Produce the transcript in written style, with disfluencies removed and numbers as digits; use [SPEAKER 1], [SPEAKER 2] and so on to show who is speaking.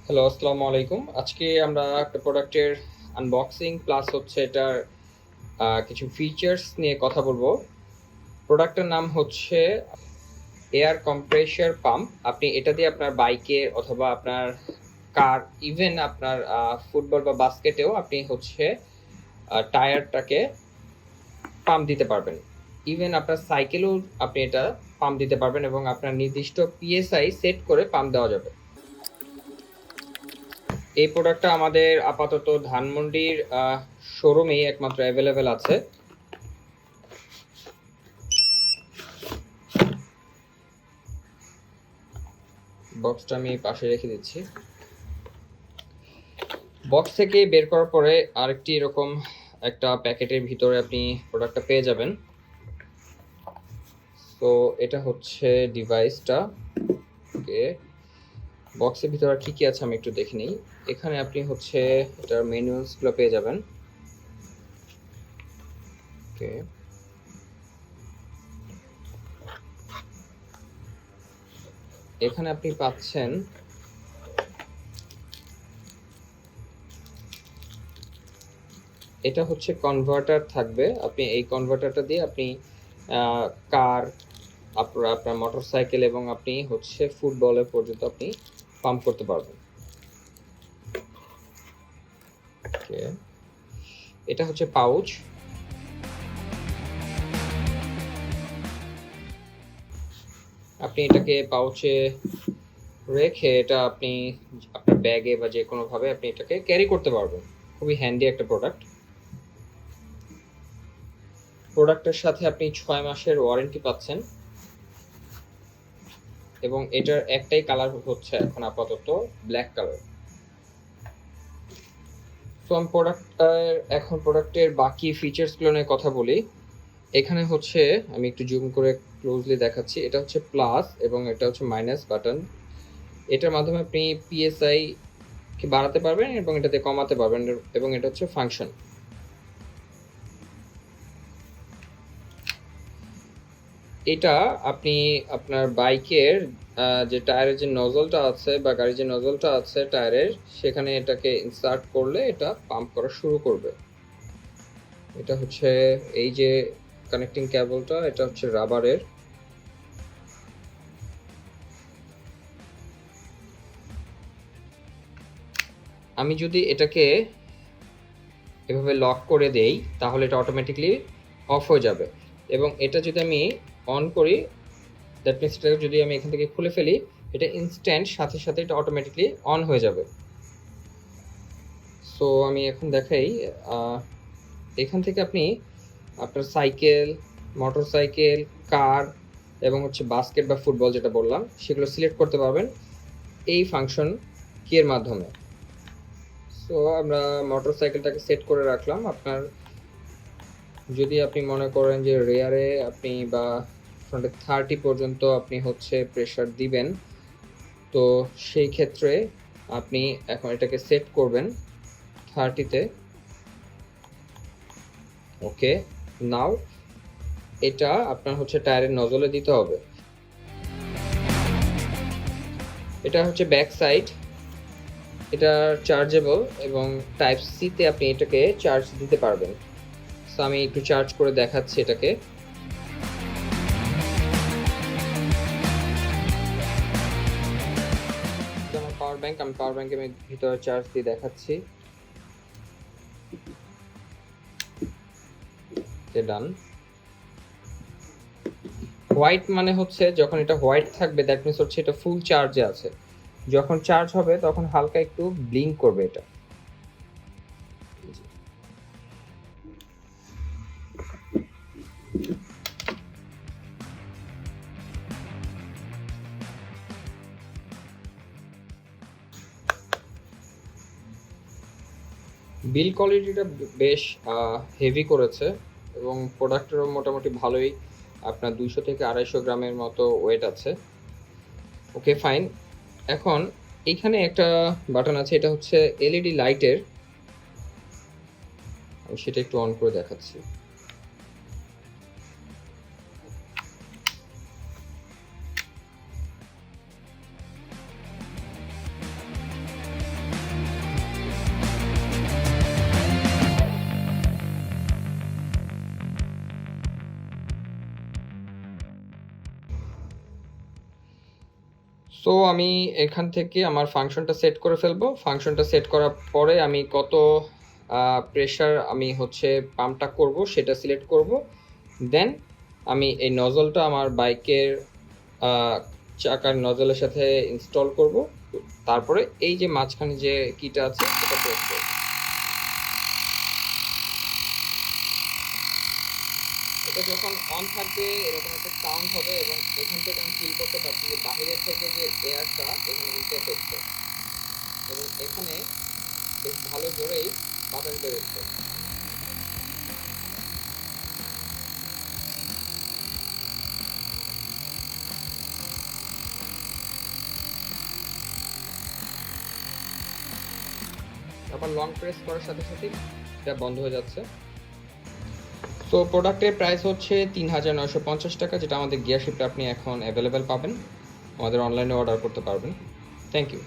[SPEAKER 1] Hello, আসসালামু আলাইকুম। আজকে আমরা একটা প্রোডাক্টের আনবক্সিং প্লাস হচ্ছে এটার কিছু ফিচার্স নিয়ে কথা বলবো। প্রোডাক্টের নাম হচ্ছে এয়ার কম্প্রেসর পাম্প। আপনি এটা দিয়ে আপনার বাইকে অথবা আপনার কার, ইভেন আপনার ফুটবল বা বাস্কেটেও আপনি হচ্ছে টায়ারটাকে পাম্প দিতে পারবেন। ইভেন আপনার সাইকেলেও আপনি এটা পাম্প দিতে পারবেন এবং আপনার নির্দিষ্ট পিএসআই সেট করে পাম্প দেওয়া যাবে। এই প্রোডাক্টটা আমাদের আপাতত ধানমন্ডির শোরুমেই একমাত্র অ্যাভেলেবেল আছে। বক্সটা আমি পাশে রেখে দিচ্ছি। বক্স থেকে বের করার পরে আরেকটি এরকম একটা প্যাকেটের ভিতরে আপনি প্রোডাক্টটা পেয়ে যাবেন। তো এটা হচ্ছে ডিভাইসটা। ওকে, বক্সের ভিতরে কি কি আছে আমি একটু দেখে নিই। এখানে আপনি হচ্ছে এটার ম্যানুয়ালসগুলো পেয়ে যাবেন। ওকে, এখানে আপনি পাচ্ছেন এটা হচ্ছে কনভার্টার থাকবে। আপনি এই কনভার্টারটা দিয়ে আপনি কার, আপনার মোটরসাইকেল এবং আপনি হচ্ছে ফুটবলে পর্যন্ত আপনি পাম্প করতে পারবেন। ওকে, এটা হচ্ছে পাউচ। আপনি এটাকে পাউচে রেখে এটা আপনি আপনার ব্যাগে বা যে কোনোভাবে আপনি এটাকে ক্যারি করতে পারবেন। খুবই হ্যান্ডি একটা প্রোডাক্ট। প্রোডাক্টের সাথে আপনি 6 মাসের ওয়ারেন্টি পাচ্ছেন এবং এটার একটাই কালার হচ্ছে এখন আপাতত ব্ল্যাক কালার। তো আমি এখন প্রোডাক্টের বাকি ফিচার্সগুলো নিয়ে কথা বলি। এখানে হচ্ছে আমি একটু জুম করে ক্লোজলি দেখাচ্ছি। এটা হচ্ছে প্লাস এবং এটা হচ্ছে মাইনাস বাটন। এটার মাধ্যমে আপনি পিএসআই কে বাড়াতে পারবেন এবং এটাতে কমাতে পারবেন এবং এটা হচ্ছে ফাংশন। এটা আপনি আপনার বাইকের যে টায়ারের যে নজলটা আছে বা গাড়ির যে নজলটা আছে টায়ারের, সেখানে এটাকে ইনসার্ট করলে এটা পাম্প করা শুরু করবে। এটা হচ্ছে এই যে কানেক্টিং কেবলটা, এটা হচ্ছে রাবারের। আমি যদি এটাকে এভাবে লক করে দেই তাহলে এটা অটোমেটিকলি অফ হয়ে যাবে এবং এটা যদি আমি অন করি, দ্যাট মিনস এটাকে যদি আমি এখান থেকে খুলে ফেলি, এটা ইনস্ট্যান্ট সাথে সাথে এটা অটোমেটিকলি অন হয়ে যাবে। সো আমি এখন দেখাই। এখান থেকে আপনি আপনার সাইকেল, মোটরসাইকেল, কার এবং হচ্ছে বাস্কেট বা ফুটবল যেটা বললাম সেগুলো সিলেক্ট করতে পারবেন এই ফাংশন কি এর মাধ্যমে। সো আমরা মোটরসাইকেলটাকে সেট করে রাখলাম। আপনার যদি আপনি মনে করেন যে রেয়ারে আপনি বা ফ্রন্টে 30 পর্যন্ত আপনি হচ্ছে প্রেসার দিবেন, তো সেই ক্ষেত্রে আপনি এখন এটাকে সেট করবেন 30-তে। ওকে, নাও এটা আপনার হচ্ছে টায়ারের নজলে দিতে হবে। এটা হচ্ছে ব্যাক সাইড, এটা চার্জেবল এবং টাইপ সিতে আপনি এটাকে চার্জ দিতে পারবেন। সো আমি একটু চার্জ করে দেখাচ্ছি এটাকে। আমার পাওয়ার ব্যাংক, আমি পাওয়ার ব্যাংকের ভিতরে চার্জ দিয়ে দেখাচ্ছি। ডান। হোয়াইট মানে হচ্ছে যখন এটা হোয়াইট থাকবে দ্যাট মিনস হচ্ছে এটা ফুল চার্জে আছে। যখন চার্জ হবে তখন হালকা একটু ব্লিঙ্ক করবে এটা। বিল কোয়ালিটিটা বেশ হেভি করেছে এবং প্রোডাক্টেরও মোটামুটি ভালোই, আপনার 200 থেকে 250 গ্রামের মতো ওয়েট আছে। ওকে, ফাইন। এখন এইখানে একটা বাটন আছে, এটা হচ্ছে এলইডি লাইটের। আমি সেটা একটু অন করে দেখাচ্ছি। সো আমি এখান থেকে আমার ফাংশনটা সেট করে ফেলবো। ফাংশনটা সেট করার পরে আমি কত প্রেশার আমি হচ্ছে পাম্পটা করব সেটা সিলেক্ট করব। দেন আমি এই নজলটা আমার বাইকের চাকার নজলের সাথে ইনস্টল করব। তারপরে এই যে মাঝখানে যে কিটা আছে সেটা প্রেস করব। এটা যখন অন থাকবে এরকম একটা সাউন্ড হবে এবং এখান থেকে আমি ফিল করতে পারছি যে বাহিরের থেকে যে এয়ারটা এখানে ইনটেক হচ্ছে এবং এখানে বেশ ভালো জোরেই বাতাস বেরোচ্ছে। আবার লং প্রেস করার সাথে সাথে এটা বন্ধ হয়ে যাচ্ছে। তো প্রোডাক্টের প্রাইস হচ্ছে ৩,৯৫০ টাকা, যেটা আমাদের গিয়ারশিপটা আপনি এখন অ্যাভেলেবেল পাবেন, আমাদের অনলাইনে অর্ডার করতে পারবেন। Thank you.